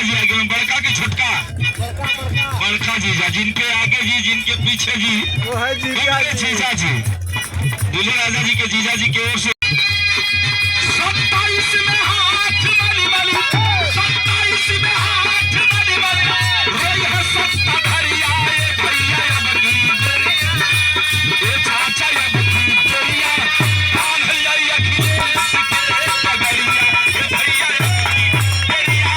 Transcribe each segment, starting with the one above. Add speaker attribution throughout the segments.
Speaker 1: जी आगे में बड़का के छोटका बड़का जीजा, जिनके आगे जी जिनके पीछे जी वो है जीजा जी। दूल्हे राजा जी के जीजा जी की ओर से 27 में हाथ मली मली, 27 में हाथ मली मली, रोई है सत्ता धरिया ये भैया अब की देरिया, ये चाचा अब की देरिया, कान भैया अखिलेश के पगड़िया, ये भैया अब की देरिया।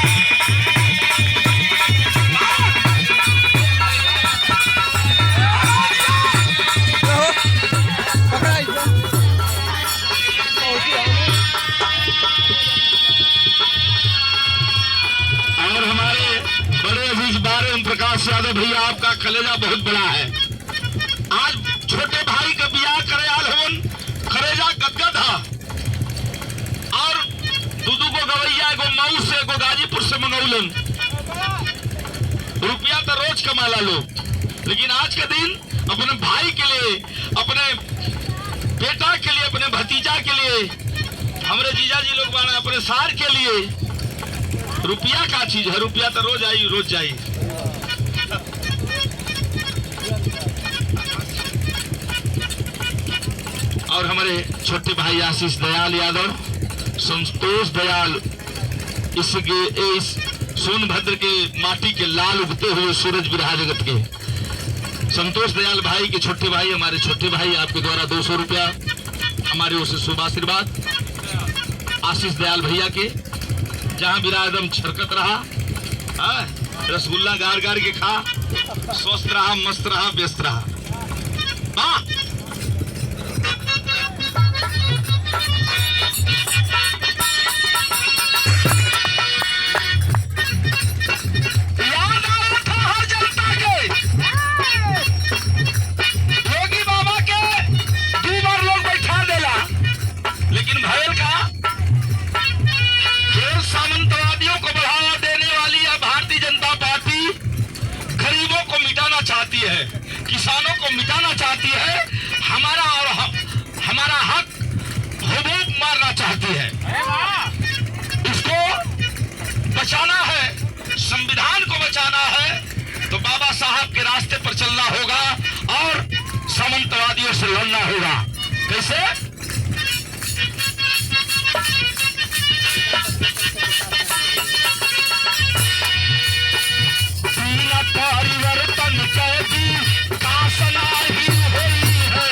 Speaker 1: और हमारे बड़े अजीज बारे ओम प्रकाश यादव भैया, आपका कलेजा बहुत बड़ा है। आज छोटे भाई का बियाह करे आल होन, कलेजा गदगद है। और दूधू को गवैया एगो मऊ से एगो गाजीपुर से मंगौलन, रुपया तो रोज कमाला लोग, लेकिन आज के दिन अपने भाई के लिए, अपने बेटा के लिए, अपने भतीजा के लिए, हमारे जीजा जी लोग बाना अपने सार के लिए रुपया का चीज है। रुपया तो रोज आई रोज जाई। और हमारे छोटे भाई आशीष दयाल यादव, संतोष दयाल, इस सोनभद्र के माटी के लाल उगते हुए सूरज बिरहा जगत के संतोष दयाल भाई के छोटे भाई, हमारे छोटे भाई आपके द्वारा 200 रुपया हमारे ओर से शुभ आशीर्वाद। आशीष दयाल भैया के जहां बिरा एकदम छरकत रहा, रसगुल्ला गार गार के खा, स्वस्थ रहा, मस्त रहा, व्यस्त रहा। याद आया था हर जनता के, योगी बाबा के 2 बार लोग बैठा देला, लेकिन भयल का सामंतवादियों को बढ़ावा देने वाली यह भारतीय जनता पार्टी गरीबों को मिटाना चाहती है, किसानों को मिटाना चाहती है, हमारा हक हुबूब मारना चाहती है। इसको बचाना है, संविधान को बचाना है, तो बाबा साहब के रास्ते पर चलना होगा और सामंतवादियों से लड़ना होगा। कैसे? परिवर्तन कैदी का सलाही हुई है,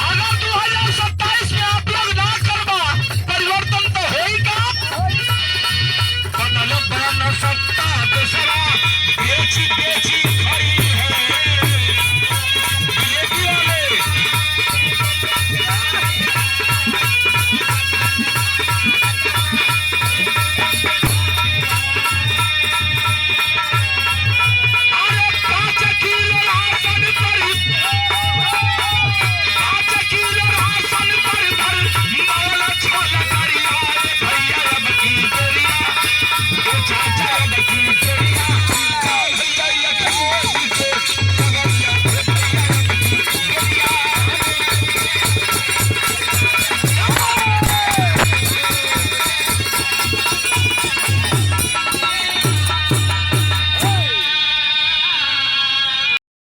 Speaker 1: अगर 2017